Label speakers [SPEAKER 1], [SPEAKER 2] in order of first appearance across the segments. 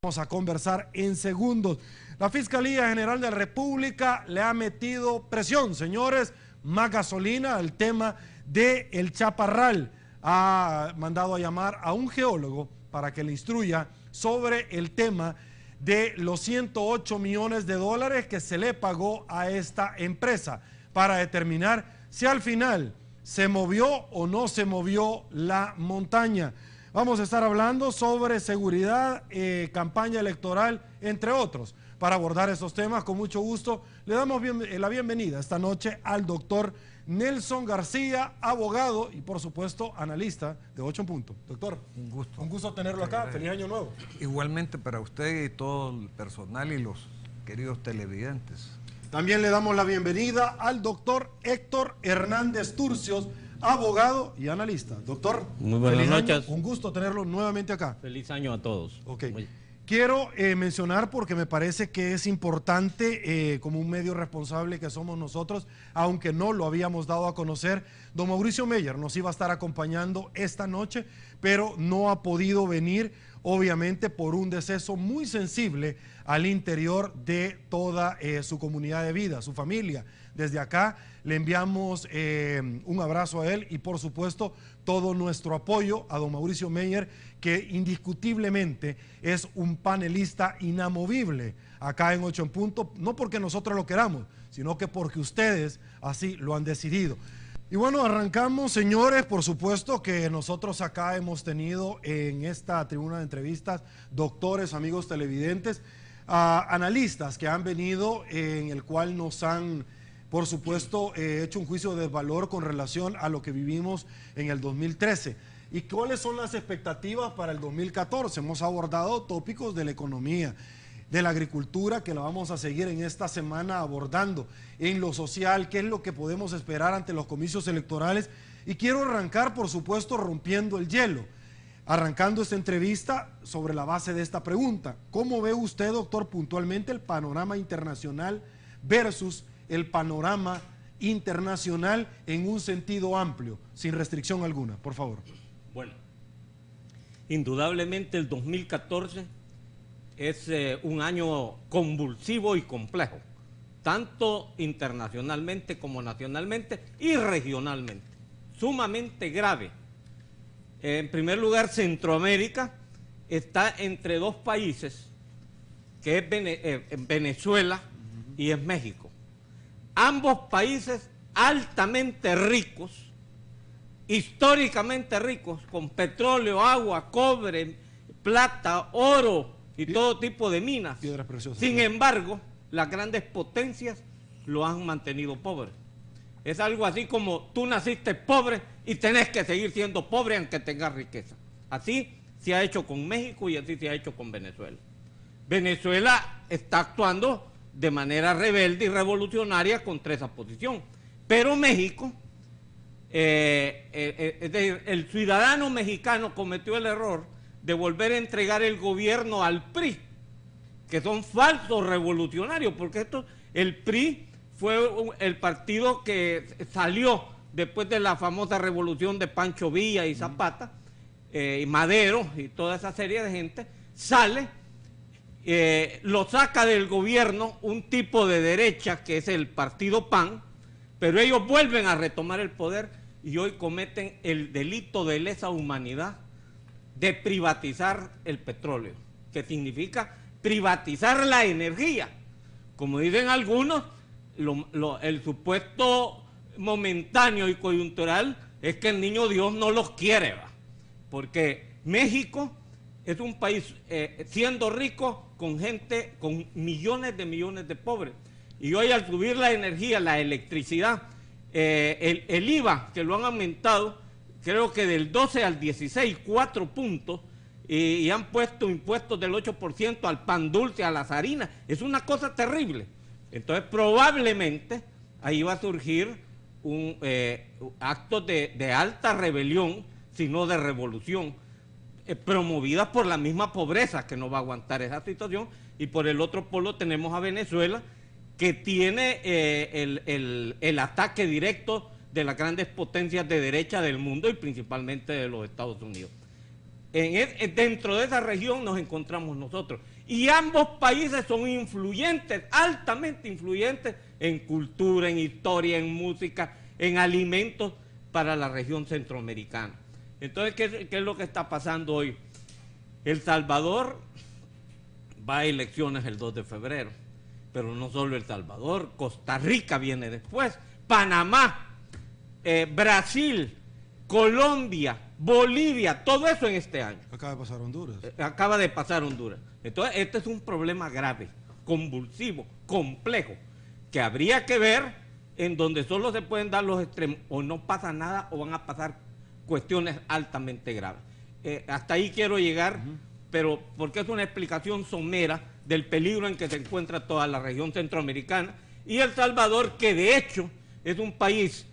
[SPEAKER 1] Vamos a conversar en segundos. La Fiscalía General de la República le ha metido presión, señores, más gasolina al tema del Chaparral. Ha mandado a llamar a un geólogo para que le instruya sobre el tema de los 108 millones de dólares que se le pagó a esta empresa para determinar si al final se movió o no se movió la montaña. Vamos a estar hablando sobre seguridad, campaña electoral, entre otros. Para abordar estos temas, con mucho gusto, le damos la bienvenida esta noche al doctor Nelson García, abogado y, por supuesto, analista de 8 en Punto. Doctor, un gusto tenerlo acá. Feliz año nuevo.
[SPEAKER 2] Igualmente para usted y todo el personal y los queridos televidentes.
[SPEAKER 1] También le damos la bienvenida al doctor Héctor Hernández Turcios, abogado y analista. Doctor,
[SPEAKER 3] muy buenas noches.
[SPEAKER 1] Un gusto tenerlo nuevamente acá.
[SPEAKER 3] Feliz año a todos.
[SPEAKER 1] Ok. Quiero mencionar, porque me parece que es importante, como un medio responsable que somos nosotros, aunque no lo habíamos dado a conocer, don Mauricio Meyer nos iba a estar acompañando esta noche, pero no ha podido venir, obviamente por un deceso muy sensible al interior de toda su comunidad de vida, su familia. Desde acá le enviamos un abrazo a él y, por supuesto, todo nuestro apoyo a don Mauricio Meyer, que indiscutiblemente es un panelista inamovible acá en 8 en Punto, no porque nosotros lo queramos, sino que porque ustedes así lo han decidido. Y bueno, arrancamos, señores. Por supuesto que nosotros acá hemos tenido en esta tribuna de entrevistas doctores, amigos televidentes, analistas que han venido, en el cual nos han, por supuesto, hecho un juicio de valor con relación a lo que vivimos en el 2013. ¿Y cuáles son las expectativas para el 2014? Hemos abordado tópicos de la economía, de la agricultura, que la vamos a seguir en esta semana abordando, en lo social, qué es lo que podemos esperar ante los comicios electorales. Y quiero arrancar, por supuesto, rompiendo el hielo, arrancando esta entrevista sobre la base de esta pregunta. ¿Cómo ve usted, doctor, puntualmente el panorama internacional versus el panorama internacional en un sentido amplio, sin restricción alguna? Por favor.
[SPEAKER 3] Bueno, indudablemente el 2014 es un año convulsivo y complejo, tanto internacionalmente como nacionalmente y regionalmente, sumamente grave. En primer lugar, Centroamérica está entre dos países, que es Venezuela y es México. Ambos países altamente ricos, históricamente ricos, con petróleo, agua, cobre, plata, oro y todo tipo de minas.
[SPEAKER 1] Piedras preciosas.
[SPEAKER 3] Sin embargo, las grandes potencias lo han mantenido pobre. Es algo así como tú naciste pobre y tenés que seguir siendo pobre aunque tengas riqueza. Así se ha hecho con México y así se ha hecho con Venezuela. Venezuela está actuando de manera rebelde y revolucionaria contra esa posición. Pero México, el ciudadano mexicano cometió el error de volver a entregar el gobierno al PRI, que son falsos revolucionarios, porque el PRI fue el partido que salió después de la famosa revolución de Pancho Villa y Zapata, y Madero y toda esa serie de gente, sale, lo saca del gobierno un tipo de derecha que es el partido PAN, pero ellos vuelven a retomar el poder y hoy cometen el delito de lesa humanidad de privatizar el petróleo, que significa privatizar la energía. Como dicen algunos, el supuesto momentáneo y coyuntural es que el niño Dios no los quiere, ¿va? Porque México es un país, siendo rico, con gente, con millones de pobres. Y hoy, al subir la energía, la electricidad, el IVA, que lo han aumentado, creo que del 12 al 16, 4 puntos, y han puesto impuestos del 8% al pan dulce, a las harinas. Es una cosa terrible. Entonces, probablemente, ahí va a surgir un acto de alta rebelión, sino de revolución, promovidas por la misma pobreza, que no va a aguantar esa situación. Y por el otro polo tenemos a Venezuela, que tiene el ataque directo de las grandes potencias de derecha del mundo y principalmente de los Estados Unidos. Dentro de esa región nos encontramos nosotros. Y ambos países son influyentes, altamente influyentes en cultura, en historia, en música, en alimentos para la región centroamericana. Entonces, ¿qué es lo que está pasando hoy? El Salvador va a elecciones el 2 de febrero, pero no solo El Salvador, Costa Rica viene después, Panamá, Brasil, Colombia, Bolivia, todo eso en este año.
[SPEAKER 1] Acaba de pasar Honduras.
[SPEAKER 3] Acaba de pasar Honduras. Entonces, este es un problema grave, convulsivo, complejo, que habría que ver en donde solo se pueden dar los extremos, o no pasa nada, o van a pasar cuestiones altamente graves. Hasta ahí quiero llegar, pero porque es una explicación somera del peligro en que se encuentra toda la región centroamericana, y El Salvador, que de hecho es un país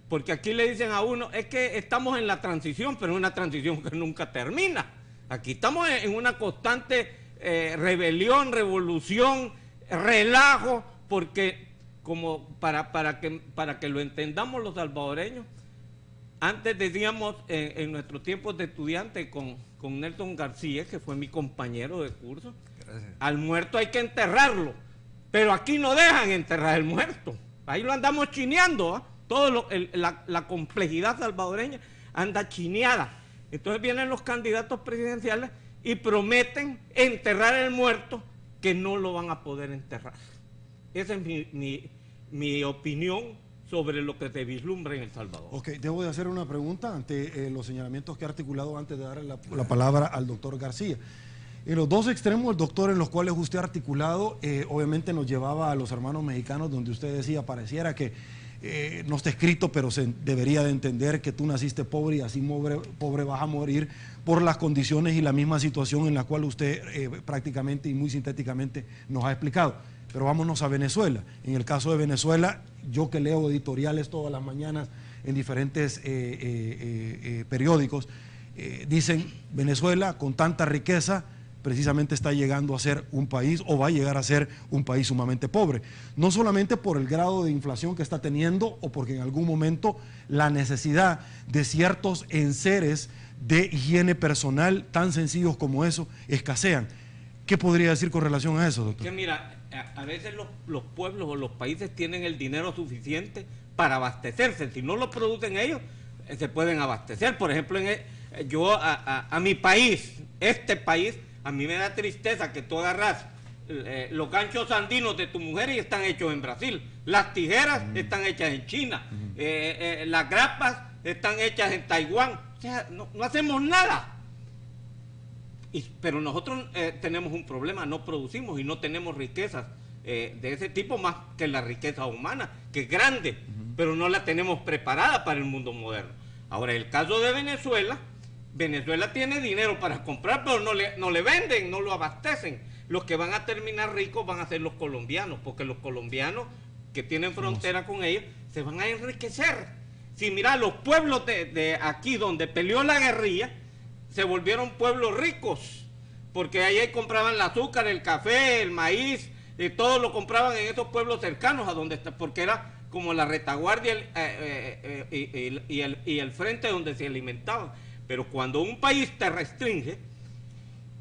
[SPEAKER 3] porque aquí le dicen a uno, es que estamos en la transición, pero es una transición que nunca termina. Aquí estamos en una constante rebelión, revolución, relajo, porque como para que lo entendamos los salvadoreños, antes decíamos en nuestros tiempos de estudiante con Nelson García, que fue mi compañero de curso, gracias, al muerto hay que enterrarlo, pero aquí no dejan enterrar el muerto, ahí lo andamos chineando, ¿eh? La complejidad salvadoreña anda chineada. Entonces vienen los candidatos presidenciales y prometen enterrar el muerto, que no lo van a poder enterrar. Esa es mi opinión sobre lo que se vislumbra en El Salvador.
[SPEAKER 1] Ok, debo de hacer una pregunta ante los señalamientos que ha articulado antes de darle la palabra al doctor García. En los dos extremos, el doctor, en los cuales usted ha articulado, obviamente nos llevaba a los hermanos mexicanos, donde usted decía, pareciera que no está escrito, pero se debería de entender que tú naciste pobre y así pobre vas a morir por las condiciones y la misma situación en la cual usted prácticamente y muy sintéticamente nos ha explicado. Pero vámonos a Venezuela. En el caso de Venezuela, yo que leo editoriales todas las mañanas en diferentes periódicos, dicen Venezuela con tanta riqueza precisamente está llegando a ser un país, o va a llegar a ser un país sumamente pobre. No solamente por el grado de inflación que está teniendo, o porque en algún momento la necesidad de ciertos enseres de higiene personal tan sencillos como eso escasean. ¿Qué podría decir con relación a eso, doctor?
[SPEAKER 3] Que mira, a veces los pueblos o los países tienen el dinero suficiente para abastecerse. Si no lo producen ellos, se pueden abastecer. Por ejemplo, yo a mi país, este país, a mí me da tristeza que tú agarras los ganchos andinos de tu mujer y están hechos en Brasil. Las tijeras están hechas en China. Las grapas están hechas en Taiwán. O sea, no hacemos nada. Pero nosotros tenemos un problema, no producimos y no tenemos riquezas de ese tipo, más que la riqueza humana, que es grande, pero no la tenemos preparada para el mundo moderno. Ahora, el caso de Venezuela, Venezuela tiene dinero para comprar, pero no le venden, no lo abastecen. Los que van a terminar ricos van a ser los colombianos, porque los colombianos que tienen frontera con ellos se van a enriquecer. Si mira, los pueblos de aquí donde peleó la guerrilla se volvieron pueblos ricos, porque ahí compraban el azúcar, el café, el maíz, y todo lo compraban en esos pueblos cercanos a donde está, porque era como la retaguardia y el frente donde se alimentaban. Pero cuando un país te restringe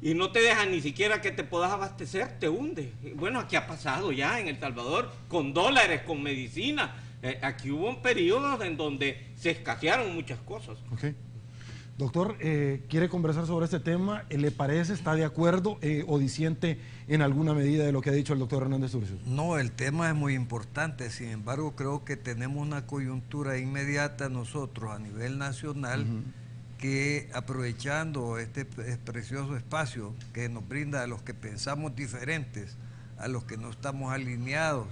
[SPEAKER 3] y no te deja ni siquiera que te puedas abastecer, te hunde. Bueno, aquí ha pasado ya en El Salvador, con dólares, con medicina. Aquí hubo periodos en donde se escasearon muchas cosas.
[SPEAKER 1] Okay. Doctor, ¿quiere conversar sobre este tema? ¿Le parece, está de acuerdo o disiente en alguna medida de lo que ha dicho el doctor Hernández Urcio?
[SPEAKER 2] No, el tema es muy importante, sin embargo creo que tenemos una coyuntura inmediata nosotros a nivel nacional, que aprovechando este precioso espacio que nos brinda a los que pensamos diferentes, a los que no estamos alineados,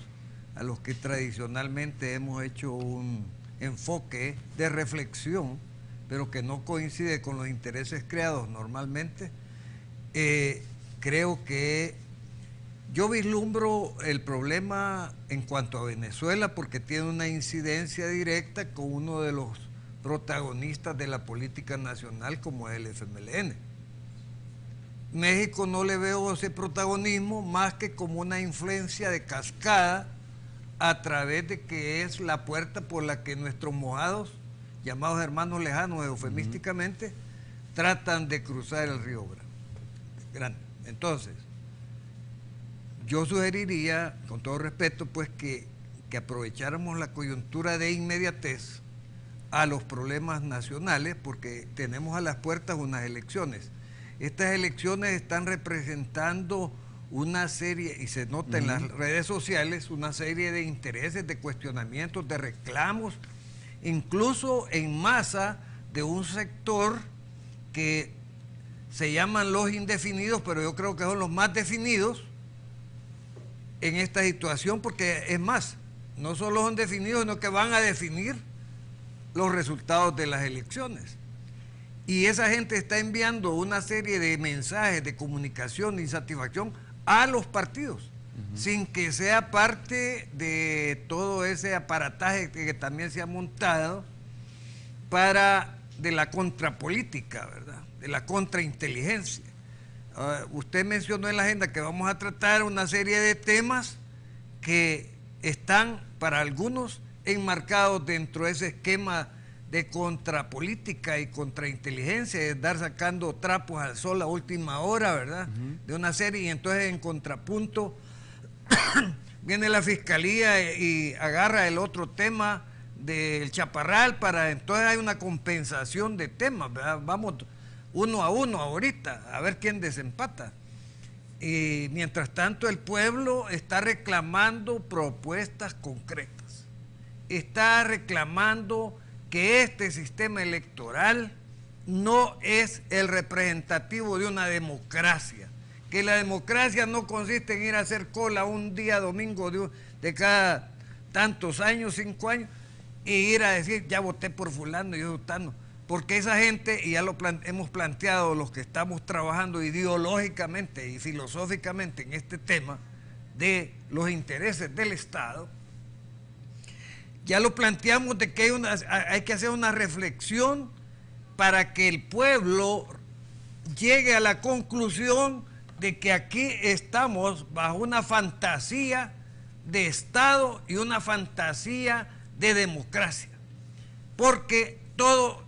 [SPEAKER 2] a los que tradicionalmente hemos hecho un enfoque de reflexión, pero que no coincide con los intereses creados normalmente, creo que yo vislumbro el problema en cuanto a Venezuela porque tiene una incidencia directa con uno de los protagonistas de la política nacional como es el FMLN. México no le veo ese protagonismo más que como una influencia de cascada a través de que es la puerta por la que nuestros mojados, llamados hermanos lejanos eufemísticamente, tratan de cruzar el río Grande. Entonces, yo sugeriría, con todo respeto, pues que aprovecháramos la coyuntura de inmediatez a los problemas nacionales, porque tenemos a las puertas unas elecciones. Estas elecciones están representando una serie, y se nota en las redes sociales, una serie de intereses, de cuestionamientos, de reclamos, incluso en masa de un sector que se llaman los indefinidos, pero yo creo que son los más definidos en esta situación, porque es más, no solo son definidos, sino que van a definir los resultados de las elecciones. Y esa gente está enviando una serie de mensajes de comunicación, de insatisfacción a los partidos, sin que sea parte de todo ese aparataje que también se ha montado de la contrapolítica, ¿verdad? De la contrainteligencia. Usted mencionó en la agenda que vamos a tratar una serie de temas que están para algunos enmarcados dentro de ese esquema de contrapolítica y contrainteligencia, de dar sacando trapos al sol a última hora, ¿verdad? De una serie, y entonces en contrapunto viene la fiscalía y agarra el otro tema del Chaparral entonces hay una compensación de temas, ¿verdad? Vamos uno a uno ahorita, a ver quién desempata. Y mientras tanto el pueblo está reclamando propuestas concretas, está reclamando que este sistema electoral no es el representativo de una democracia, que la democracia no consiste en ir a hacer cola un día domingo de cada tantos años, 5 años, e ir a decir, ya voté por fulano y yo votando. Porque esa gente, y ya lo hemos planteado los que estamos trabajando ideológicamente y filosóficamente en este tema de los intereses del Estado, ya lo planteamos de que hay que hacer una reflexión para que el pueblo llegue a la conclusión de que aquí estamos bajo una fantasía de Estado y una fantasía de democracia, porque todo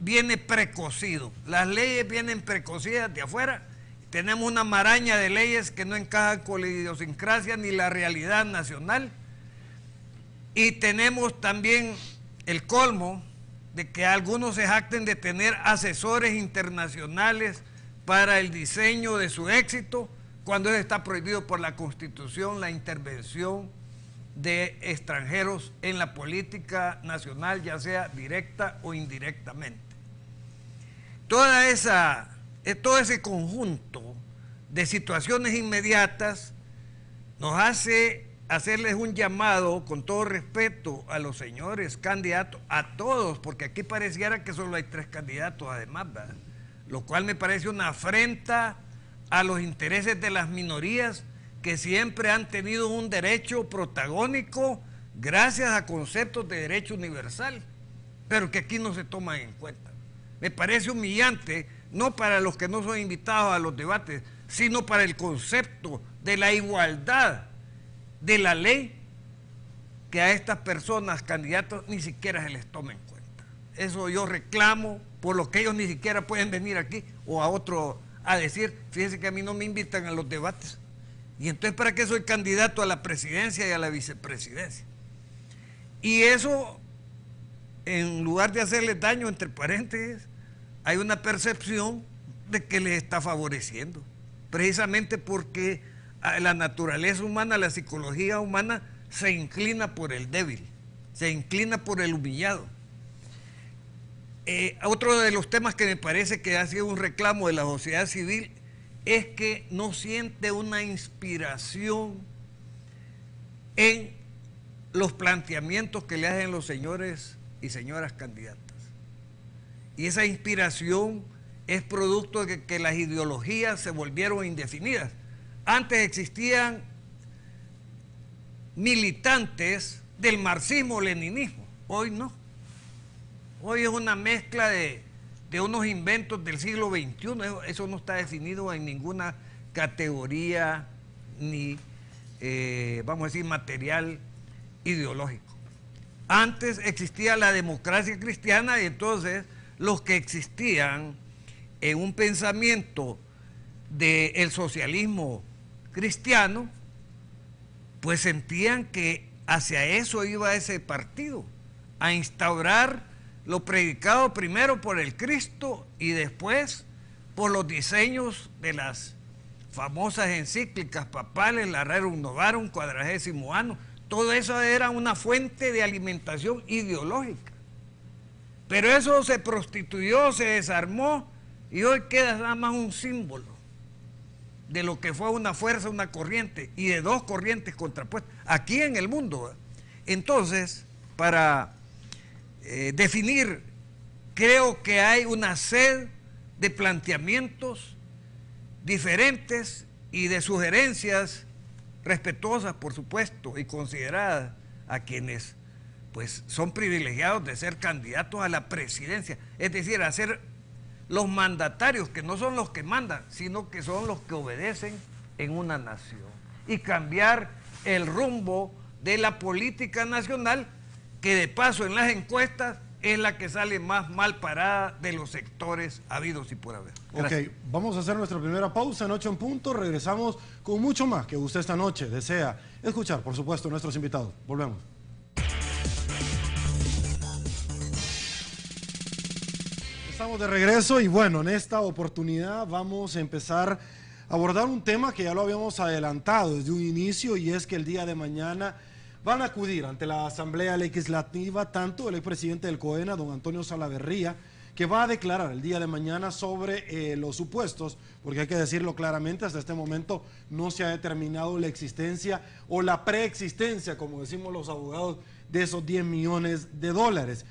[SPEAKER 2] viene precocido, las leyes vienen precocidas de afuera, tenemos una maraña de leyes que no encajan con la idiosincrasia ni la realidad nacional, y tenemos también el colmo de que algunos se jacten de tener asesores internacionales para el diseño de su éxito, cuando está prohibido por la Constitución la intervención de extranjeros en la política nacional, ya sea directa o indirectamente. Todo ese conjunto de situaciones inmediatas nos hace hacerles un llamado, con todo respeto a los señores candidatos, a todos, porque aquí pareciera que solo hay 3 candidatos además, ¿verdad? Lo cual me parece una afrenta a los intereses de las minorías que siempre han tenido un derecho protagónico gracias a conceptos de derecho universal, pero que aquí no se toman en cuenta. Me parece humillante, no para los que no son invitados a los debates, sino para el concepto de la igualdad de la ley, que a estas personas, candidatos, ni siquiera se les toma en cuenta. Eso yo reclamo, por lo que ellos ni siquiera pueden venir aquí o a otro a decir, fíjense que a mí no me invitan a los debates. Y entonces, ¿para qué soy candidato a la presidencia y a la vicepresidencia? Y eso, en lugar de hacerles daño, entre paréntesis, hay una percepción de que les está favoreciendo, precisamente porque la naturaleza humana, la psicología humana se inclina por el débil, se inclina por el humillado. Otro de los temas que me parece que ha sido un reclamo de la sociedad civil es que no siente una inspiración en los planteamientos que le hacen los señores y señoras candidatas. Y esa inspiración es producto de que las ideologías se volvieron indefinidas. Antes existían militantes del marxismo-leninismo, hoy no. Hoy es una mezcla de unos inventos del siglo XXI, eso no está definido en ninguna categoría ni, vamos a decir, material ideológico. Antes existía la democracia cristiana y entonces los que existían en un pensamiento del socialismo cristiano, pues sentían que hacia eso iba ese partido, a instaurar lo predicado primero por el Cristo y después por los diseños de las famosas encíclicas papales, la Rerum Novarum, Quadragésimo Anno. Todo eso era una fuente de alimentación ideológica. Pero eso se prostituyó, se desarmó y hoy queda nada más un símbolo de lo que fue una fuerza, una corriente y de dos corrientes contrapuestas aquí en el mundo. Entonces, para definir, creo que hay una sed de planteamientos diferentes y de sugerencias respetuosas, por supuesto, y consideradas a quienes pues son privilegiados de ser candidatos a la presidencia, es decir, a ser los mandatarios, que no son los que mandan, sino que son los que obedecen en una nación, y cambiar el rumbo de la política nacional, que de paso en las encuestas es la que sale más mal parada de los sectores habidos y por haber. Gracias.
[SPEAKER 1] Ok, vamos a hacer nuestra primera pausa en 8 en punto. Regresamos con mucho más que usted esta noche desea escuchar, por supuesto, nuestros invitados. Volvemos. Estamos de regreso y bueno, en esta oportunidad vamos a empezar a abordar un tema que ya lo habíamos adelantado desde un inicio, y es que el día de mañana van a acudir ante la Asamblea Legislativa tanto el expresidente del COENA, don Antonio Salaverría, que va a declarar el día de mañana sobre los supuestos, porque hay que decirlo claramente, hasta este momento no se ha determinado la existencia o la preexistencia, como decimos los abogados, de esos 10 millones de dólares.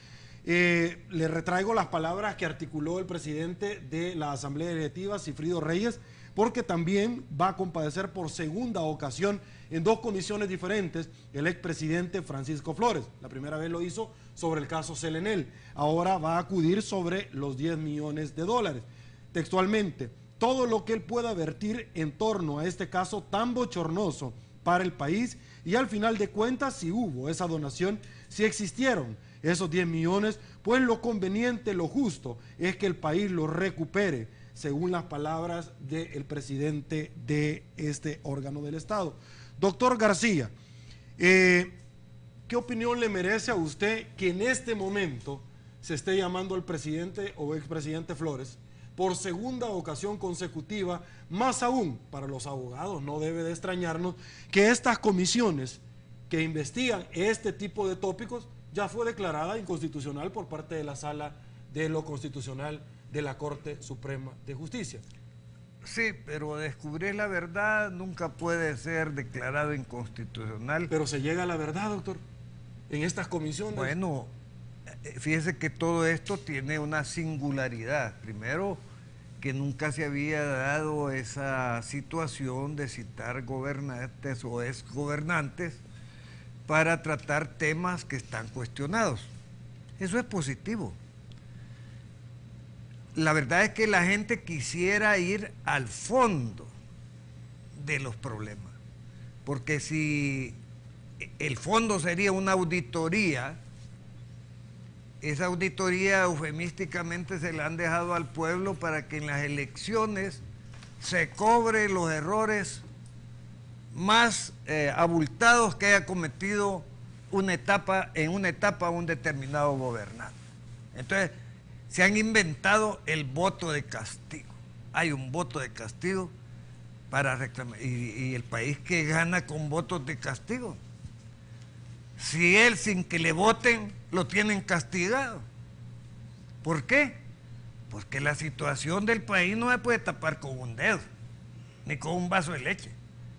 [SPEAKER 1] Le retraigo las palabras que articuló el presidente de la Asamblea Legislativa, Sigfrido Reyes, porque también va a comparecer por segunda ocasión en dos comisiones diferentes el expresidente Francisco Flores. La primera vez lo hizo sobre el caso Selenel, ahora va a acudir sobre los 10 millones de dólares. Textualmente, todo lo que él pueda vertir en torno a este caso tan bochornoso para el país, y al final de cuentas, si hubo esa donación, si existieron esos 10 millones, pues lo conveniente, lo justo, es que el país lo recupere, según las palabras del presidente de este órgano del Estado. Doctor García, ¿qué opinión le merece a usted que en este momento se esté llamando al presidente o expresidente Flores por segunda ocasión consecutiva? Más aún, para los abogados no debe de extrañarnos que estas comisiones que investigan este tipo de tópicos ya fue declarada inconstitucional por parte de la Sala de lo Constitucional de la Corte Suprema de Justicia.
[SPEAKER 2] Sí, pero descubrir la verdad nunca puede ser declarado inconstitucional.
[SPEAKER 1] Pero se llega a la verdad, doctor, en estas comisiones.
[SPEAKER 2] Bueno, fíjese que todo esto tiene una singularidad. Primero, que nunca se había dado esa situación de citar gobernantes o exgobernantes para tratar temas que están cuestionados. Eso es positivo. La verdad es que la gente quisiera ir al fondo de los problemas, porque si el fondo sería una auditoría, esa auditoría eufemísticamente se la han dejado al pueblo para que en las elecciones se cobre los errores más abultados que haya cometido en una etapa un determinado gobernante. Entonces, se han inventado el voto de castigo. Hay un voto de castigo para reclamar. Y el país que gana con votos de castigo. Si él, sin que le voten, lo tienen castigado. ¿Por qué? Porque la situación del país no se puede tapar con un dedo, ni con un vaso de leche,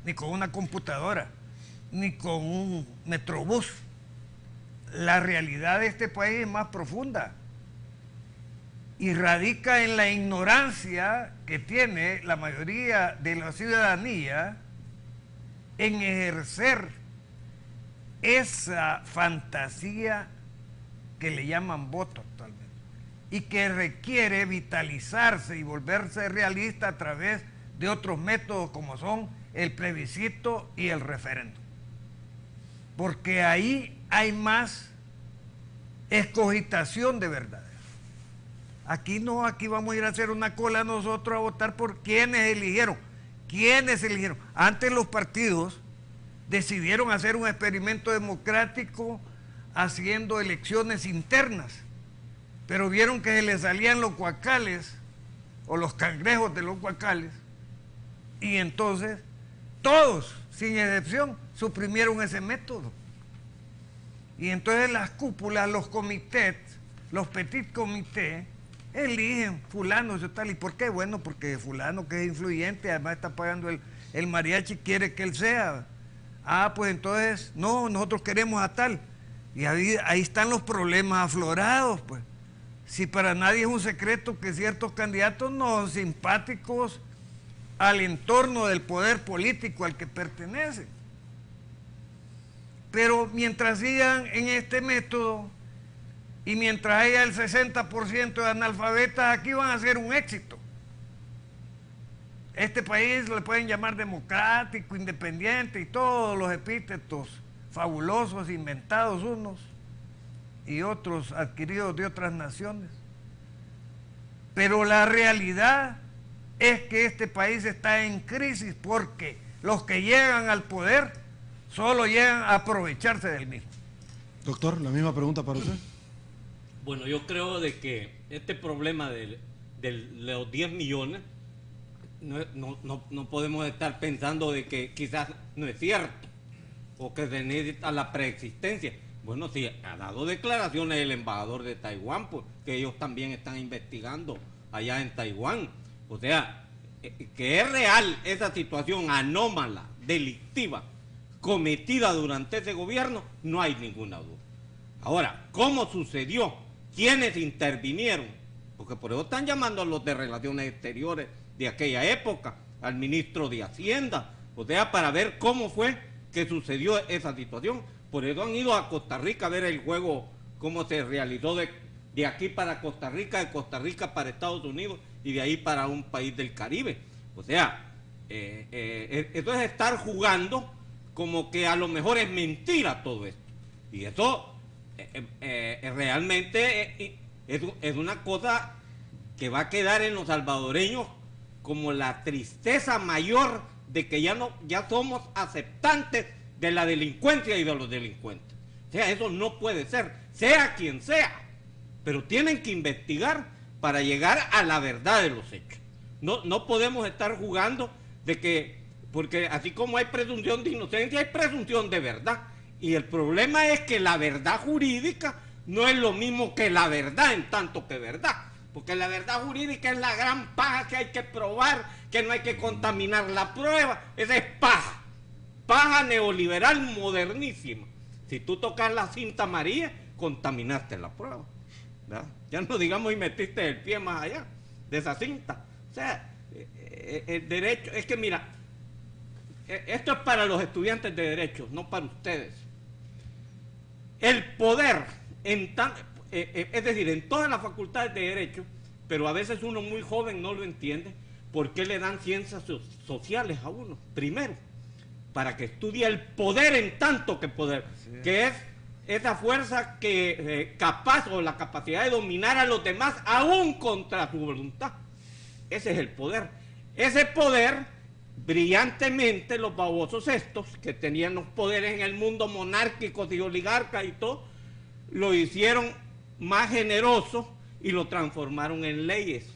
[SPEAKER 2] ni con una computadora, ni con un metrobús. La realidad de este país es más profunda y radica en la ignorancia que tiene la mayoría de la ciudadanía en ejercer esa fantasía que le llaman voto actualmente y que requiere vitalizarse y volverse realista a través de otros métodos como son el plebiscito y el referéndum, porque ahí hay más escogitación de verdades. Aquí no, aquí vamos a ir a hacer una cola nosotros a votar por quienes eligieron. ¿Quiénes eligieron? Antes los partidos decidieron hacer un experimento democrático haciendo elecciones internas, pero vieron que se les salían los guacales o los cangrejos de los guacales, y entonces todos, sin excepción, suprimieron ese método. Y entonces las cúpulas, los comités, los petit comités, eligen fulano y tal. ¿Y por qué? Bueno, porque fulano que es influyente, además está pagando el mariachi, quiere que él sea. Ah, pues entonces, no, nosotros queremos a tal. Y ahí están los problemas aflorados, pues. Si para nadie es un secreto que ciertos candidatos no son simpáticos al entorno del poder político al que pertenecen. Pero mientras sigan en este método y mientras haya el 60% de analfabetas, aquí van a ser un éxito. Este país le pueden llamar democrático, independiente y todos los epítetos fabulosos inventados unos y otros adquiridos de otras naciones. Pero la realidad es que este país está en crisis porque los que llegan al poder solo llegan a aprovecharse del mismo.
[SPEAKER 1] Doctor, la misma pregunta para usted.
[SPEAKER 3] Bueno, yo creo de que este problema de los 10 millones no podemos estar pensando de que quizás no es cierto o que se necesita la preexistencia. Bueno, sí, ha dado declaraciones el embajador de Taiwán, pues, que ellos también están investigando allá en Taiwán. O sea, que es real esa situación anómala, delictiva, cometida durante ese gobierno, no hay ninguna duda. Ahora, ¿cómo sucedió? ¿Quiénes intervinieron? Porque por eso están llamando a los de Relaciones Exteriores de aquella época, al ministro de Hacienda, o sea, para ver cómo fue que sucedió esa situación. Por eso han ido a Costa Rica a ver el juego, cómo se realizó de aquí para Costa Rica, de Costa Rica para Estados Unidos y de ahí para un país del Caribe. O sea, eso es estar jugando como que a lo mejor es mentira todo esto. Y eso realmente es una cosa que va a quedar en los salvadoreños como la tristeza mayor de que ya somos aceptantes de la delincuencia y de los delincuentes. O sea, eso no puede ser, sea quien sea, pero tienen que investigar para llegar a la verdad de los hechos. No podemos estar jugando de que, porque así como hay presunción de inocencia, hay presunción de verdad. Y el problema es que la verdad jurídica no es lo mismo que la verdad en tanto que verdad. Porque la verdad jurídica es la gran paja que hay que probar, que no hay que contaminar la prueba. Esa es paja. Paja neoliberal modernísima. Si tú tocas la cinta amarilla, contaminaste la prueba, ¿verdad? Ya no digamos y metiste el pie más allá de esa cinta. O sea, el derecho, es que mira, esto es para los estudiantes de derecho, no para ustedes. El poder, es decir, en todas las facultades de derecho, pero a veces uno muy joven no lo entiende, ¿por qué le dan ciencias sociales a uno? Primero, para que estudie el poder en tanto que poder, que es esa fuerza que capaz o la capacidad de dominar a los demás aún contra su voluntad. Ese es el poder. Ese poder, brillantemente, los babosos estos, que tenían los poderes en el mundo monárquicos y oligarcas y todo, lo hicieron más generoso y lo transformaron en leyes.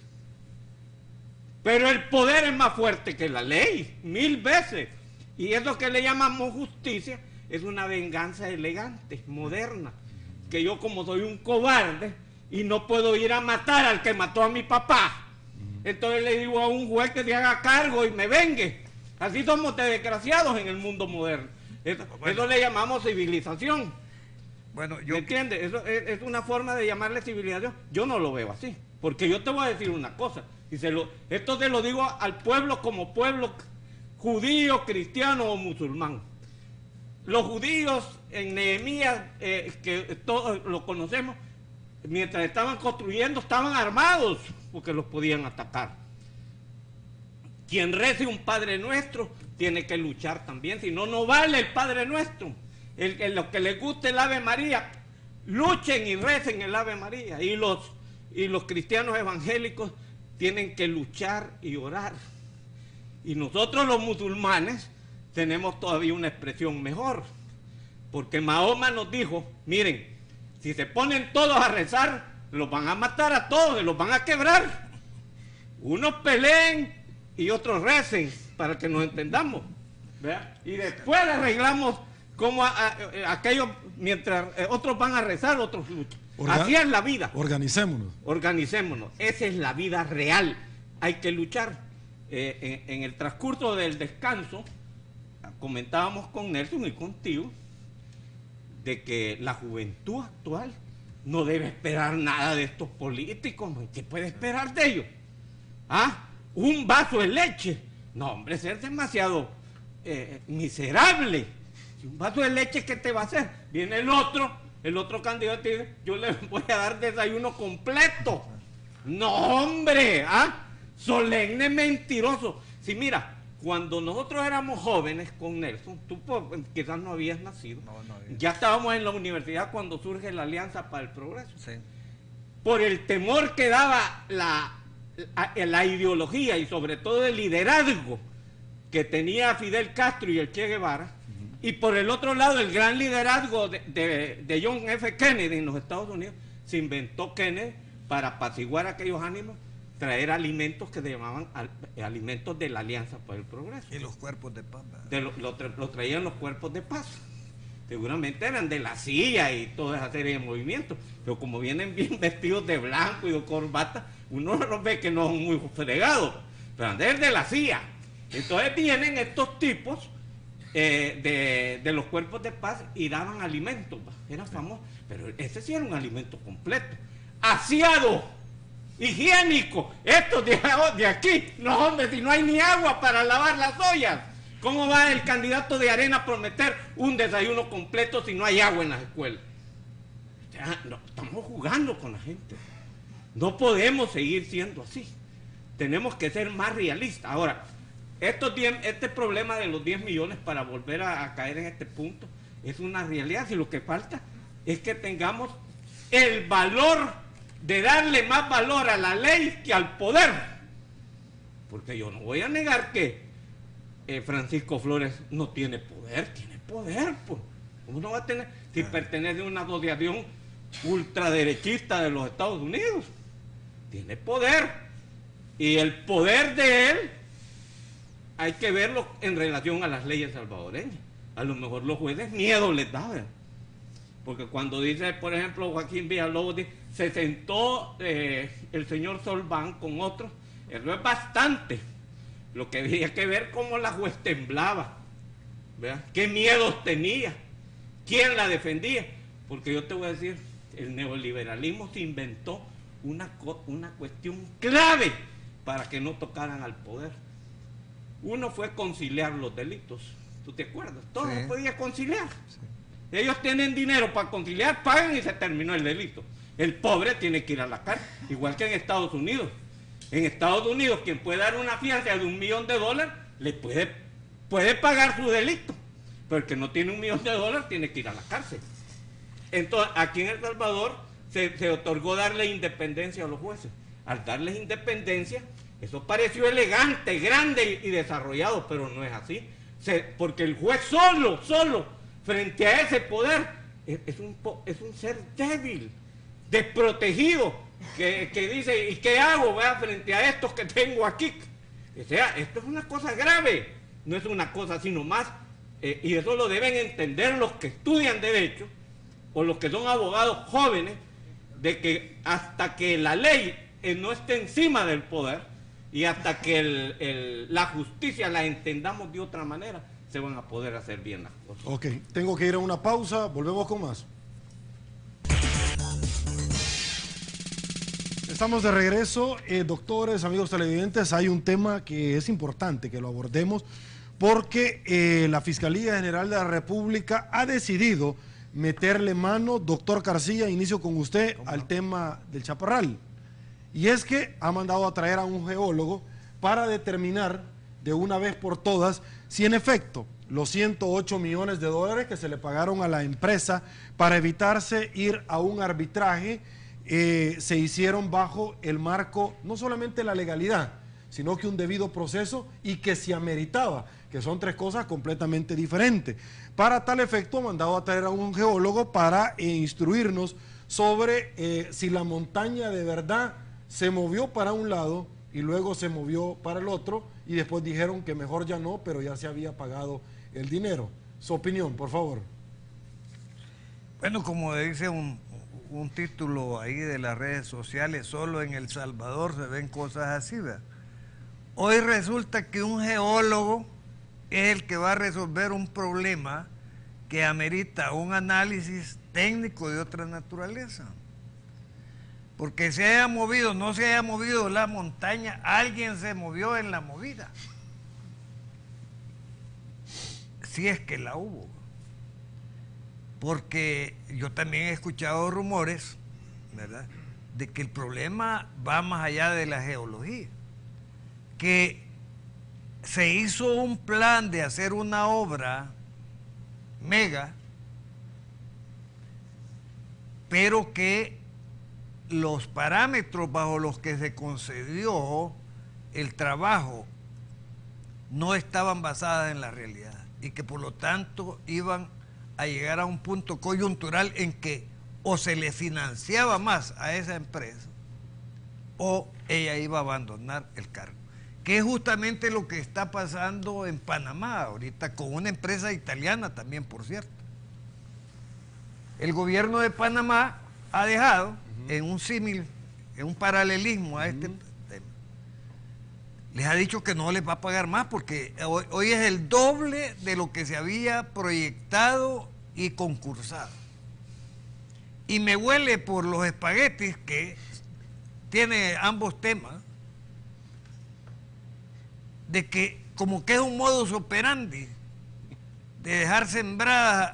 [SPEAKER 3] Pero el poder es más fuerte que la ley, 1000 veces. Y eso que le llamamos justicia es una venganza elegante, moderna. Que yo, como soy un cobarde y no puedo ir a matar al que mató a mi papá, entonces le digo a un juez que se haga cargo y me vengue. Así somos de desgraciados en el mundo moderno. Eso le llamamos civilización.
[SPEAKER 2] Bueno,
[SPEAKER 3] ¿Me entiendes? Eso es una forma de llamarle civilización. Yo no lo veo así. Porque yo te voy a decir una cosa. Esto se lo digo al pueblo como pueblo judío, cristiano o musulmán. Los judíos en Nehemías, que todos lo conocemos, mientras estaban construyendo estaban armados porque los podían atacar. Quien rece un Padre Nuestro tiene que luchar también, si no, no vale el Padre Nuestro. Los que les guste el Ave María, luchen y recen el Ave María. Y los y los cristianos evangélicos tienen que luchar y orar. Y nosotros los musulmanes tenemos todavía una expresión mejor, porque Mahoma nos dijo, miren, si se ponen todos a rezar, los van a matar a todos, los van a quebrar. Unos peleen y otros recen, para que nos entendamos. ¿Verdad? Y después arreglamos como aquellos, mientras otros van a rezar, otros luchan. Así es la vida.
[SPEAKER 1] Organicémonos.
[SPEAKER 3] Organicémonos. Esa es la vida real. Hay que luchar. En el transcurso del descanso, comentábamos con Nelson y contigo, de que la juventud actual no debe esperar nada de estos políticos. ¿Qué puede esperar de ellos? ¿Ah? Un vaso de leche. No, hombre, ser demasiado miserable. Un vaso de leche, ¿qué te va a hacer? Viene el otro candidato y dice, yo le voy a dar desayuno completo. No, hombre, ¿ah? Solemne mentiroso. Sí, mira, cuando nosotros éramos jóvenes con Nelson, tú quizás no habías nacido,
[SPEAKER 2] no había.
[SPEAKER 3] Ya estábamos en la universidad cuando surge la Alianza para el Progreso.
[SPEAKER 2] Sí.
[SPEAKER 3] Por el temor que daba la ideología y sobre todo el liderazgo que tenía Fidel Castro y el Che Guevara, y por el otro lado el gran liderazgo de John F. Kennedy en los Estados Unidos, se inventó Kennedy para apaciguar aquellos ánimos, traer alimentos que se llamaban alimentos de la Alianza para el Progreso.
[SPEAKER 2] Y los cuerpos de paz.
[SPEAKER 3] Lo traían los cuerpos de paz. Seguramente eran de la CIA y toda esa serie de movimientos, pero como vienen bien vestidos de blanco y de corbata, uno los ve que no son muy fregados, pero andan de la CIA. Entonces vienen estos tipos de los cuerpos de paz y daban alimentos, era famoso, pero ese sí era un alimento completo, aseado, higiénico. Estos de aquí, no, hombre, si no hay ni agua para lavar las ollas, ¿cómo va el candidato de Arena a prometer un desayuno completo si no hay agua en las escuelas? O sea, no, estamos jugando con la gente. No podemos seguir siendo así. Tenemos que ser más realistas. Ahora, este problema de los 10 millones, para volver a caer en este punto, es una realidad. Si lo que falta es que tengamos el valor de darle más valor a la ley que al poder. Porque yo no voy a negar que Francisco Flores no tiene poder pues. ¿Cómo no va a tener? Si pertenece a una asociación ultraderechista de los Estados Unidos, tiene poder, y el poder de él hay que verlo en relación a las leyes salvadoreñas. A lo mejor los jueces miedo les da, ¿verdad? Porque cuando dice, por ejemplo, Joaquín Villalobos, se sentó el señor Solván con otros, eso es bastante. Lo que había que ver cómo la juez temblaba, ¿verdad? ¿Qué miedos tenía? ¿Quién la defendía? Porque yo te voy a decir, el neoliberalismo se inventó una cuestión clave para que no tocaran al poder. Uno fue conciliar los delitos. ¿Tú te acuerdas? Todo se podía conciliar. Sí. Ellos tienen dinero para conciliar, pagan y se terminó el delito. El pobre tiene que ir a la cárcel, igual que en Estados Unidos. En Estados Unidos, quien puede dar una fianza de $1 millón, le puede pagar su delito. Pero el que no tiene $1 millón tiene que ir a la cárcel. Entonces, aquí en El Salvador se otorgó darle independencia a los jueces. Al darles independencia, eso pareció elegante, grande y desarrollado, pero no es así. Porque el juez solo, frente a ese poder, es un ser débil, desprotegido, que dice, ¿y qué hago frente a estos que tengo aquí? O sea, esto es una cosa grave, no es una cosa así nomás, y eso lo deben entender los que estudian derecho, o los que son abogados jóvenes, de que hasta que la ley no esté encima del poder, y hasta que la justicia la entendamos de otra manera, se van a poder hacer bien las cosas.
[SPEAKER 1] Ok, tengo que ir a una pausa, volvemos con más. Estamos de regreso, doctores, amigos televidentes. Hay un tema que es importante que lo abordemos porque la Fiscalía General de la República ha decidido meterle mano, doctor García, inicio con usted, al tema del Chaparral. Y es que ha mandado a traer a un geólogo para determinar de una vez por todas si en efecto los 108 millones de dólares que se le pagaron a la empresa para evitarse ir a un arbitraje se hicieron bajo el marco, no solamente la legalidad, sino que un debido proceso y que se ameritaba, que son tres cosas completamente diferentes. Para tal efecto, ha mandado a traer a un geólogo para instruirnos sobre si la montaña de verdad se movió para un lado y luego se movió para el otro, y después dijeron que mejor ya no, pero ya se había pagado el dinero. Su opinión, por favor.
[SPEAKER 2] Bueno, como dice un título ahí de las redes sociales, solo en El Salvador se ven cosas así, ¿verdad? Hoy resulta que un geólogo es el que va a resolver un problema que amerita un análisis técnico de otra naturaleza. Porque se haya movido, no se haya movido la montaña, alguien se movió en la movida. Si es que la hubo. Porque yo también he escuchado rumores, ¿verdad?, de que el problema va más allá de la geología. Que se hizo un plan de hacer una obra mega, pero que los parámetros bajo los que se concedió el trabajo no estaban basadas en la realidad y que por lo tanto iban a llegar a un punto coyuntural en que o se le financiaba más a esa empresa o ella iba a abandonar el cargo, que es justamente lo que está pasando en Panamá ahorita con una empresa italiana también, por cierto. El gobierno de Panamá ha dejado en un símil, en un paralelismo a este tema, les ha dicho que no les va a pagar más porque hoy es el doble de lo que se había proyectado y concursado. Y me huele por los espaguetis que tiene ambos temas, de que como que es un modus operandi de dejar sembradas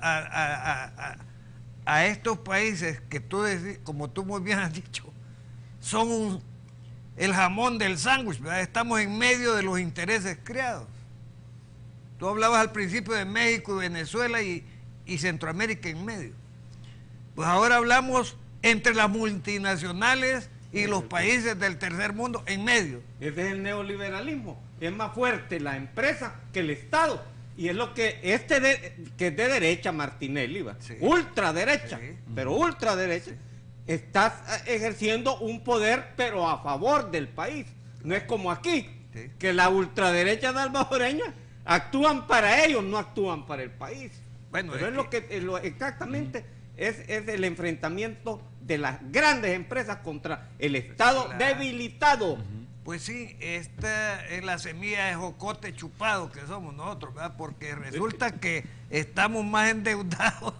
[SPEAKER 2] a estos países que tú decís, como tú muy bien has dicho, son el jamón del sándwich, ¿verdad? Estamos en medio de los intereses creados. Tú hablabas al principio de México y Venezuela y Centroamérica en medio. Pues ahora hablamos entre las multinacionales y los países del tercer mundo en medio.
[SPEAKER 3] Ese es el neoliberalismo. Es más fuerte la empresa que el Estado. Y es lo que que es de derecha, Martinelli, sí, ultraderecha, sí, pero ultraderecha, sí, está ejerciendo un poder, pero a favor del país. No es como aquí, sí, que la ultraderecha salvadoreña actúan para ellos, no actúan para el país. Bueno, pero es lo que exactamente es el enfrentamiento de las grandes empresas contra el Estado debilitado.
[SPEAKER 2] Pues sí, esta es la semilla de jocote chupado que somos nosotros, ¿verdad? Porque resulta que estamos más endeudados,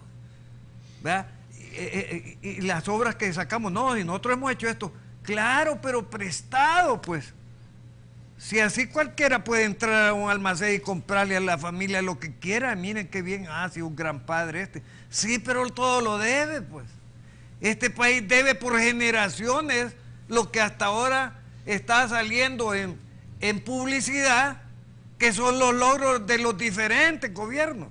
[SPEAKER 2] ¿verdad? Y las obras que sacamos, no, y nosotros hemos hecho esto, claro, pero prestado, pues. Si así cualquiera puede entrar a un almacén y comprarle a la familia lo que quiera, miren qué bien, sí, un gran padre este. Sí, pero él todo lo debe, pues. Este país debe por generaciones lo que hasta ahora está saliendo en publicidad, que son los logros de los diferentes gobiernos.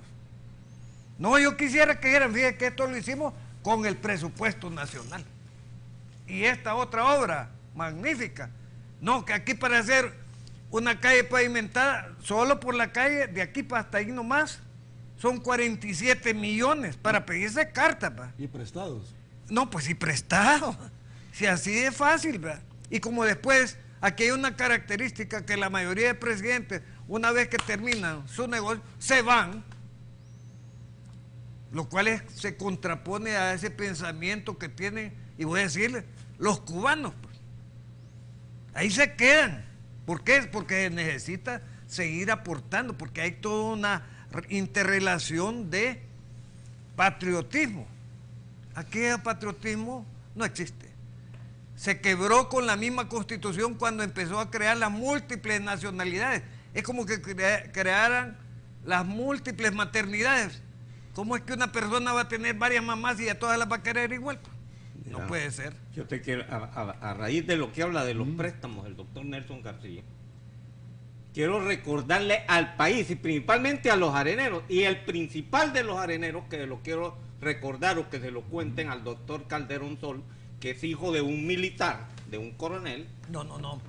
[SPEAKER 2] No, yo quisiera que dijeran, fíjense que esto lo hicimos con el presupuesto nacional. Y esta otra obra magnífica. No, que aquí para hacer una calle pavimentada, solo por la calle, de aquí para hasta ahí nomás, son 47 millones para pedirse carta. ¿Va?
[SPEAKER 1] ¿Y prestados?
[SPEAKER 2] No, pues sí, prestados. Si así es fácil, ¿verdad? Y como después, aquí hay una característica que la mayoría de presidentes, una vez que terminan su negocio, se van, lo cual se contrapone a ese pensamiento que tienen, y voy a decirle, los cubanos. Pues. Ahí se quedan. ¿Por qué? Porque necesita seguir aportando, porque hay toda una interrelación de patriotismo. Aquí el patriotismo no existe. Se quebró con la misma Constitución cuando empezó a crear las múltiples nacionalidades. Es como que crearan las múltiples maternidades. ¿Cómo es que una persona va a tener varias mamás y a todas las va a querer igual? No puede ser.
[SPEAKER 3] Yo te quiero, a raíz de lo que habla de los préstamos el doctor Nelson García, quiero recordarle al país y principalmente a los areneros, y el principal de los areneros, que lo quiero recordar o que se lo cuenten al doctor Calderón Sol, que es hijo de un militar, de un coronel.
[SPEAKER 2] No.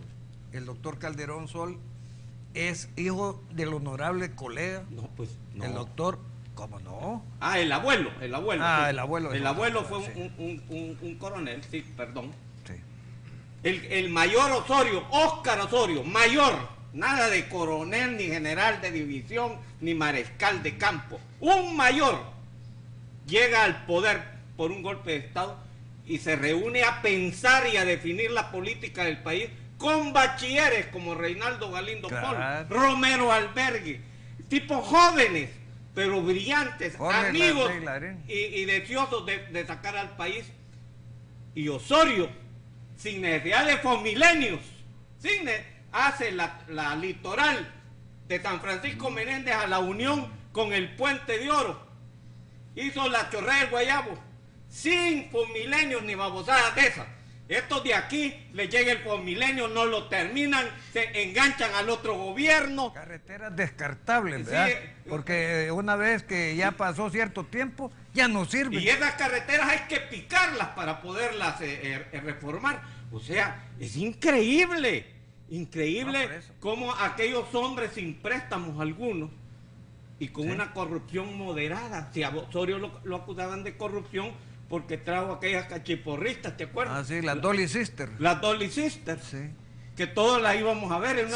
[SPEAKER 2] El doctor Calderón Sol es hijo del honorable colega.
[SPEAKER 3] No, pues no.
[SPEAKER 2] El doctor, ¿cómo no?
[SPEAKER 3] Ah, el abuelo.
[SPEAKER 2] Ah,
[SPEAKER 3] sí.
[SPEAKER 2] el abuelo.
[SPEAKER 3] El abuelo fue
[SPEAKER 2] sí.
[SPEAKER 3] un coronel, sí, perdón.
[SPEAKER 2] Sí.
[SPEAKER 3] El mayor Osorio, Óscar Osorio, mayor, nada de coronel, ni general de división, ni mariscal de campo. Un mayor llega al poder por un golpe de Estado y se reúne a pensar y a definir la política del país con bachilleres como Reinaldo Galindo
[SPEAKER 2] Claro.
[SPEAKER 3] Pol, Romero Albergue, tipos jóvenes, pero brillantes,
[SPEAKER 2] Jorge
[SPEAKER 3] amigos
[SPEAKER 2] Larín.
[SPEAKER 3] y deseosos de sacar al país. Y Osorio, sin necesidad de fomilenios, hace la litoral de San Francisco Menéndez a la unión con el Puente de Oro. Hizo la chorrera del Guayabo, sin fomilenios ni babosadas de esas. Estos de aquí les llega el fommilenio, no lo terminan, se enganchan al otro gobierno.
[SPEAKER 2] Carreteras descartables, ¿verdad?
[SPEAKER 3] Sí.
[SPEAKER 2] Porque una vez que ya pasó cierto tiempo, ya no sirven.
[SPEAKER 3] Y esas carreteras hay que picarlas para poderlas reformar. O sea, es increíble cómo aquellos hombres sin préstamos algunos y con una corrupción moderada. Si a Osorio lo acusaban de corrupción porque trajo aquellas cachiporristas, ¿te acuerdas?
[SPEAKER 2] Ah, sí, las Dolly Sisters.
[SPEAKER 3] Las Dolly Sisters.
[SPEAKER 2] Sí.
[SPEAKER 3] Que todos las íbamos a ver en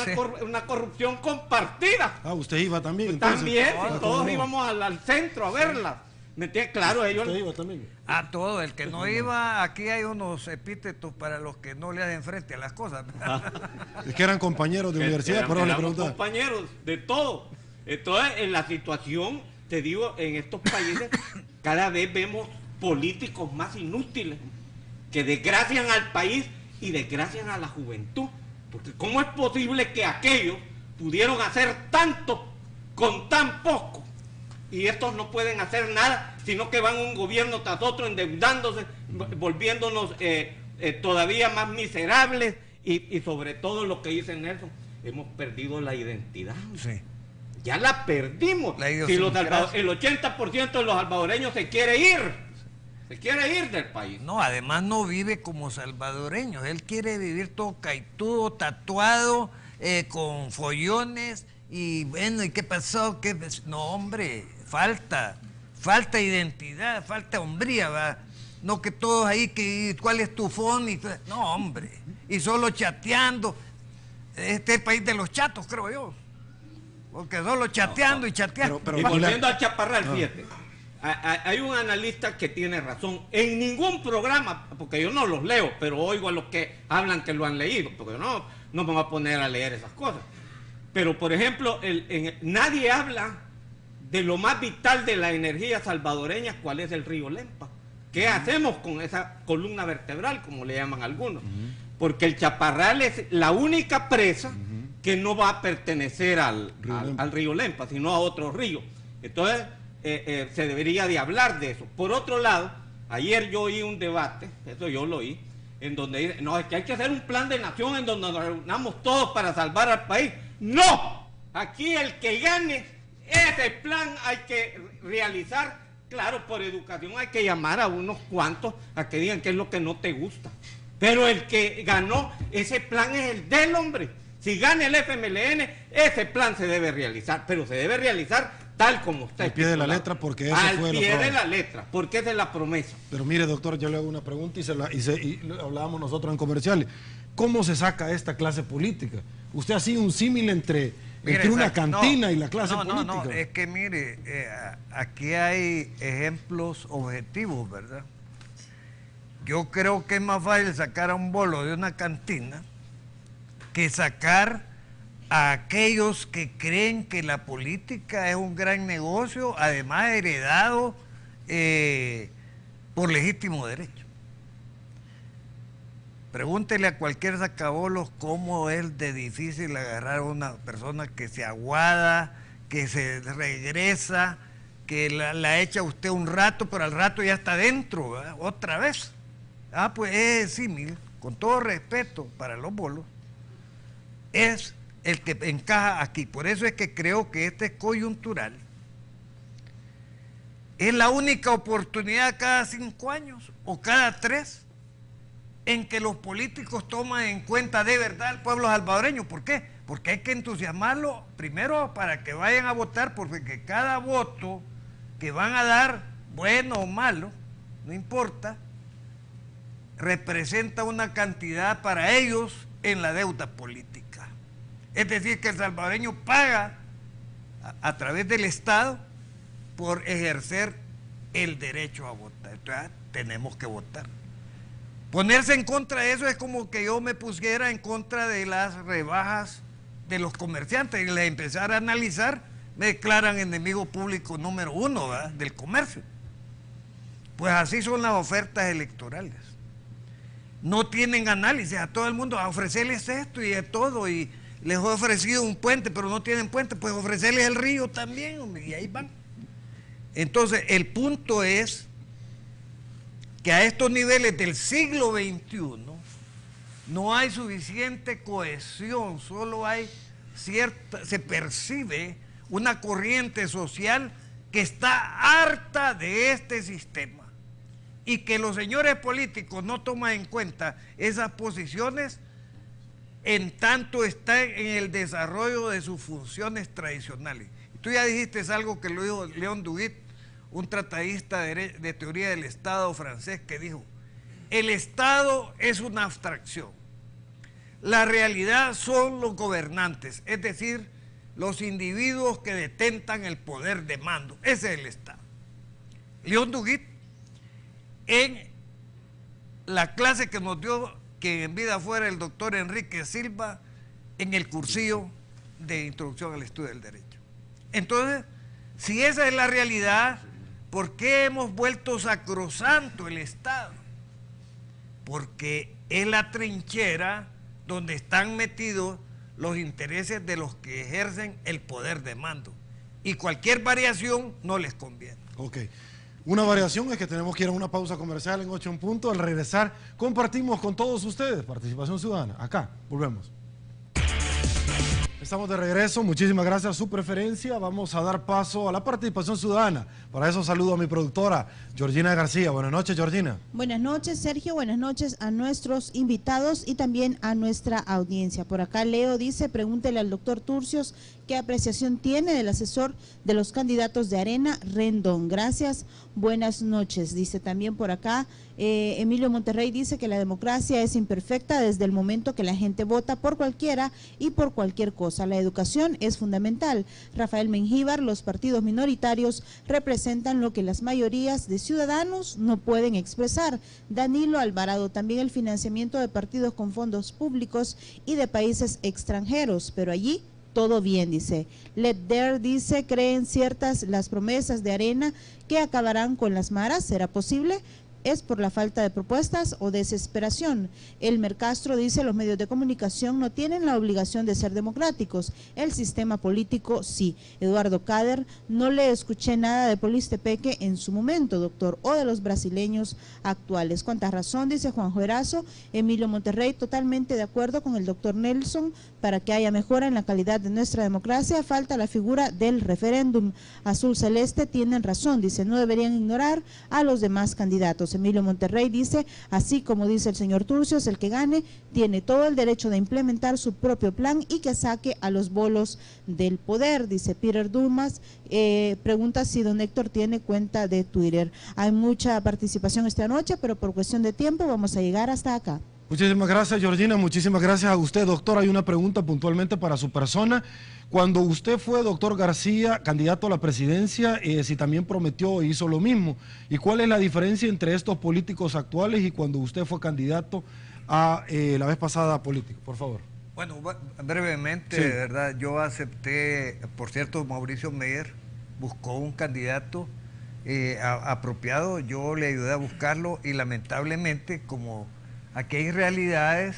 [SPEAKER 3] una corrupción compartida.
[SPEAKER 1] Ah, usted iba también. Entonces.
[SPEAKER 3] También,
[SPEAKER 1] Ah,
[SPEAKER 3] todos
[SPEAKER 1] no.
[SPEAKER 3] íbamos al centro a verlas. Claro, ellos...
[SPEAKER 1] Usted iba también.
[SPEAKER 2] A todo, el que no iba, aquí hay unos epítetos para los que no le hacen frente a las cosas.
[SPEAKER 1] Es que eran compañeros de universidad, pero le
[SPEAKER 3] éramos
[SPEAKER 1] preguntaba.
[SPEAKER 3] compañeros de todo. Entonces, en la situación, te digo, en estos países, cada vez vemos políticos más inútiles que desgracian al país y desgracian a la juventud. Porque ¿cómo es posible que aquellos pudieron hacer tanto con tan poco? Y estos no pueden hacer nada, sino que van un gobierno tras otro endeudándose, volviéndonos todavía más miserables y sobre todo lo que dice Nelson, hemos perdido la identidad.
[SPEAKER 2] Sí.
[SPEAKER 3] Ya la perdimos.
[SPEAKER 2] La
[SPEAKER 3] Si
[SPEAKER 2] idiosincrasia.
[SPEAKER 3] el 80% de los salvadoreños se quiere ir. Se quiere ir del país.
[SPEAKER 2] No, además no vive como salvadoreño. Él quiere vivir todo caitudo, tatuado, con follones. Y bueno, ¿y qué pasó? No, hombre, falta identidad, falta hombría, ¿va? No que todos ahí, ¿cuál es tu phone? No, hombre, y solo chateando. Este es el país de los chatos, creo yo. Porque solo chateando y chateando.
[SPEAKER 1] Pero
[SPEAKER 3] y
[SPEAKER 1] ¿cuál
[SPEAKER 3] volviendo al Chaparral, fíjate. Hay un analista que tiene razón. En ningún programa, porque yo no los leo, pero oigo a los que hablan que lo han leído, porque no me voy a poner a leer esas cosas. Pero, por ejemplo, nadie habla de lo más vital de la energía salvadoreña, cuál es el río Lempa. ¿Qué hacemos con esa columna vertebral, como le llaman algunos? Porque el Chaparral es la única presa que no va a pertenecer al río Lempa, sino a otro río. Entonces, se debería de hablar de eso. Por otro lado, ayer yo oí un debate, eso yo lo oí, en donde dice, no, es que hay que hacer un plan de nación en donde nos reunamos todos para salvar al país. ¡No! Aquí el que gane, ese plan hay que realizar. Claro, por educación hay que llamar a unos cuantos a que digan qué es lo que no te gusta. Pero el que ganó, ese plan es el del hombre. Si gana el FMLN, ese plan se debe realizar, pero se debe realizar tal como está.
[SPEAKER 1] Al pie de la letra, porque eso
[SPEAKER 3] al
[SPEAKER 1] fue lo
[SPEAKER 3] pie de
[SPEAKER 1] aprobado.
[SPEAKER 3] la letra, porque esa es la promesa.
[SPEAKER 1] Pero mire, doctor, yo le hago una pregunta y lo hablábamos nosotros en comerciales. ¿Cómo se saca esta clase política? Usted ha sido un símil entre una cantina y la clase política.
[SPEAKER 2] No, es que mire, aquí hay ejemplos objetivos, ¿verdad? Yo creo que es más fácil sacar a un bolo de una cantina que sacar a aquellos que creen que la política es un gran negocio, además heredado por legítimo derecho. Pregúntele a cualquier sacabolos cómo es de difícil agarrar a una persona que se aguada, que se regresa, que la echa usted un rato, pero al rato ya está dentro, ¿verdad? Otra vez. Pues es símil, con todo respeto para los bolos, es el que encaja aquí. Por eso es que creo que este es coyuntural. Es la única oportunidad cada 5 años o cada 3 en que los políticos toman en cuenta de verdad al pueblo salvadoreño. ¿Por qué? Porque hay que entusiasmarlo primero para que vayan a votar, porque cada voto que van a dar, bueno o malo, no importa, representa una cantidad para ellos en la deuda política. Es decir, que el salvadoreño paga a través del Estado por ejercer el derecho a votar. Entonces, tenemos que votar. Ponerse en contra de eso es como que yo me pusiera en contra de las rebajas de los comerciantes y les empezara a analizar, me declaran enemigo público número 1, ¿verdad?, del comercio. Pues así son las ofertas electorales. No tienen análisis, a todo el mundo a ofrecerles esto y de todo, y les he ofrecido un puente, pero no tienen puente, pues ofrecerles el río también, hombre, y ahí van. Entonces, el punto es que a estos niveles del siglo XXI no hay suficiente cohesión, solo hay se percibe una corriente social que está harta de este sistema y que los señores políticos no toman en cuenta esas posiciones en tanto está en el desarrollo de sus funciones tradicionales. Tú ya dijiste algo que lo dijo León Duguit, un tratadista de teoría del Estado francés, que dijo: el Estado es una abstracción, la realidad son los gobernantes, es decir, los individuos que detentan el poder de mando. Ese es el Estado. León Duguit, en la clase que nos dio, que en vida fuera el doctor Enrique Silva, en el cursillo de introducción al estudio del derecho. Entonces, si esa es la realidad, ¿por qué hemos vuelto sacrosanto el Estado? Porque es la trinchera donde están metidos los intereses de los que ejercen el poder de mando. Y cualquier variación no les conviene.
[SPEAKER 1] Ok. Una variación es que tenemos que ir a una pausa comercial en 8 en punto. Al regresar, compartimos con todos ustedes Participación Ciudadana. Acá, volvemos. Estamos de regreso, muchísimas gracias a su preferencia. Vamos a dar paso a la participación ciudadana. Para eso saludo a mi productora, Georgina García. Buenas noches, Georgina.
[SPEAKER 4] Buenas noches, Sergio. Buenas noches a nuestros invitados y también a nuestra audiencia. Por acá Leo dice, pregúntele al doctor Turcios qué apreciación tiene del asesor de los candidatos de Arena, Rendón. Gracias, buenas noches. Dice también por acá, Emilio Monterrey dice que la democracia es imperfecta desde el momento que la gente vota por cualquiera y por cualquier cosa. La educación es fundamental. Rafael Mengíbar, los partidos minoritarios representan lo que las mayorías de ciudadanos no pueden expresar. Danilo Alvarado, también el financiamiento de partidos con fondos públicos y de países extranjeros, pero allí todo bien, dice. Let There dice, creen ciertas las promesas de Arena que acabarán con las maras, ¿será posible? ¿Es por la falta de propuestas o desesperación? Elmer Castro dice, los medios de comunicación no tienen la obligación de ser democráticos, el sistema político sí. Eduardo Cader, no le escuché nada de Polistepeque en su momento, doctor, o de los brasileños actuales. ¿Cuánta razón? Dice Juanjo Erazo. Emilio Monterrey, totalmente de acuerdo con el doctor Nelson, para que haya mejora en la calidad de nuestra democracia, falta la figura del referéndum. Azul Celeste, tienen razón, dice, no deberían ignorar a los demás candidatos. Emilio Monterrey dice, así como dice el señor Turcios, el que gane tiene todo el derecho de implementar su propio plan y que saque a los bolos del poder, dice Peter Dumas. Pregunta si don Héctor tiene cuenta de Twitter. Hay mucha participación esta noche, pero por cuestión de tiempo vamos a llegar hasta acá.
[SPEAKER 1] Muchísimas gracias, Georgina, muchísimas gracias a usted, doctor. Hay una pregunta puntualmente para su persona. Cuando usted fue, doctor García, candidato a la presidencia, si también prometió e hizo lo mismo. ¿Y cuál es la diferencia entre estos políticos actuales y cuando usted fue candidato a la vez pasada político? Por favor.
[SPEAKER 2] Bueno, brevemente,
[SPEAKER 1] sí.
[SPEAKER 2] De verdad, yo acepté, por cierto, Mauricio Meyer buscó un candidato apropiado, yo le ayudé a buscarlo y lamentablemente, como aquí hay realidades,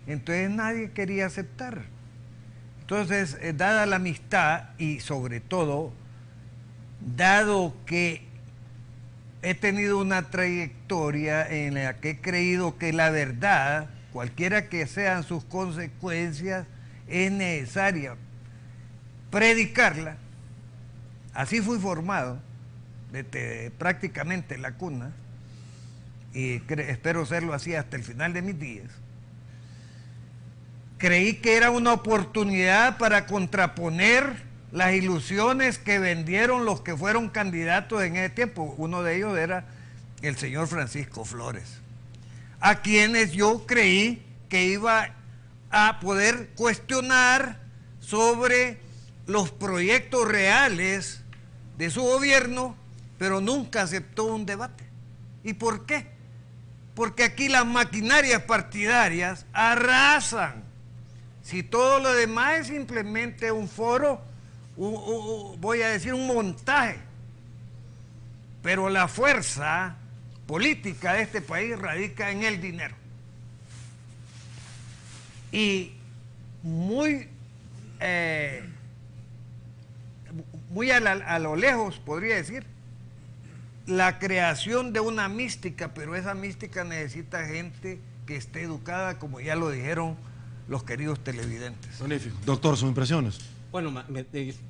[SPEAKER 2] entonces nadie quería aceptar. Entonces, dada la amistad y sobre todo, dado que he tenido una trayectoria en la que he creído que la verdad, cualquiera que sean sus consecuencias, es necesaria predicarla. Así fui formado, desde prácticamente la cuna. y espero serlo así hasta el final de mis días, creí que era una oportunidad para contraponer las ilusiones que vendieron los que fueron candidatos en ese tiempo. Uno de ellos era el señor Francisco Flores, a quienes yo creí que iba a poder cuestionar sobre los proyectos reales de su gobierno, pero nunca aceptó un debate. ¿Y por qué? Porque aquí las maquinarias partidarias arrasan. Si todo lo demás es simplemente un foro, voy a decir un montaje, pero la fuerza política de este país radica en el dinero. Y muy a lo lejos, podría decir, la creación de una mística, pero esa mística necesita gente que esté educada, como ya lo dijeron los queridos televidentes.
[SPEAKER 1] Magnífico. Doctor, sus impresiones.
[SPEAKER 3] Bueno, me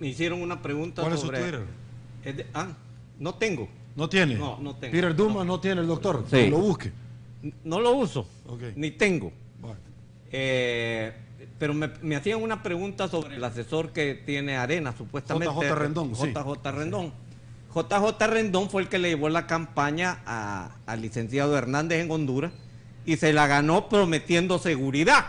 [SPEAKER 3] hicieron una pregunta
[SPEAKER 1] sobre...
[SPEAKER 3] ¿Cuál es su Twitter? No tengo.
[SPEAKER 1] ¿No tiene?
[SPEAKER 3] No tengo.
[SPEAKER 1] Peter Duma no tiene el doctor.
[SPEAKER 3] Sí.
[SPEAKER 1] Lo busque.
[SPEAKER 3] No lo uso,
[SPEAKER 1] Okay.
[SPEAKER 3] ni tengo.
[SPEAKER 1] Bueno.
[SPEAKER 3] Pero me hacían una pregunta sobre el asesor que tiene Arena, supuestamente.
[SPEAKER 1] JJ Rendón, sí.
[SPEAKER 3] JJ Rendón. JJ Rendón fue el que le llevó la campaña al licenciado Hernández en Honduras y se la ganó prometiendo seguridad.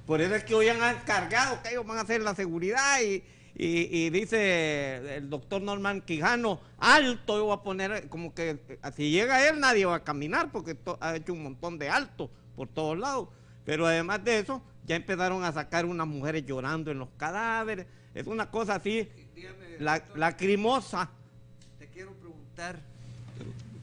[SPEAKER 3] Por eso es que hoy han encargado que ellos van a hacer la seguridad y dice el doctor Norman Quijano, alto, yo voy a poner, como que si llega él nadie va a caminar porque ha hecho un montón de alto por todos lados. Pero además de eso, ya empezaron a sacar unas mujeres llorando en los cadáveres. Es una cosa así, lacrimosa.
[SPEAKER 2] Te quiero preguntar,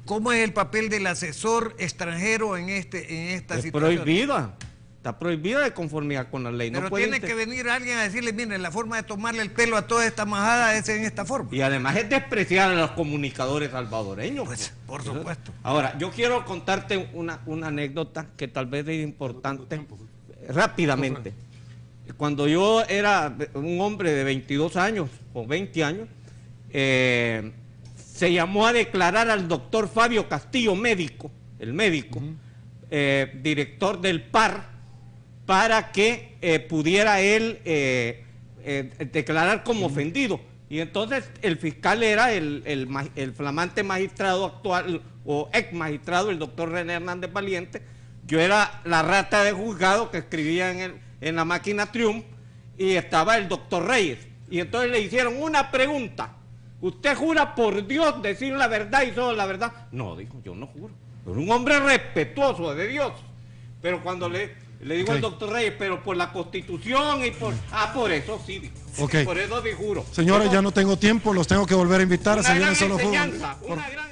[SPEAKER 2] ¿cómo es el papel del asesor extranjero en esta situación?
[SPEAKER 3] Prohibida. Está prohibida de conformidad con la ley.
[SPEAKER 2] Pero
[SPEAKER 3] no
[SPEAKER 2] tiene que venir alguien a decirle, miren, la forma de tomarle el pelo a toda esta majada es en esta forma.
[SPEAKER 3] Y además es despreciar a los comunicadores salvadoreños.
[SPEAKER 2] Pues, por supuesto.
[SPEAKER 3] Ahora, yo quiero contarte una anécdota que tal vez es importante rápidamente. Cuando yo era un hombre de 22 años o 20 años, se llamó a declarar al doctor Fabio Castillo, médico, el médico, director del PAR, para que pudiera él declarar como ofendido. Y entonces el fiscal era el flamante magistrado actual, o ex magistrado, el doctor René Hernández Valiente. Yo era la rata de juzgado que escribía en la máquina Triumph, y estaba el doctor Reyes. Y entonces le hicieron una pregunta: ¿usted jura por Dios decir la verdad y solo la verdad? No, dijo, yo no juro. Pero un hombre respetuoso de Dios. Pero cuando le digo al doctor Reyes, pero por la Constitución y por... por eso sí, dijo.
[SPEAKER 1] Okay.
[SPEAKER 3] Por eso sí juro.
[SPEAKER 1] Señores, ya no tengo tiempo, los tengo que volver a invitar.
[SPEAKER 3] Una gran enseñanza, una gran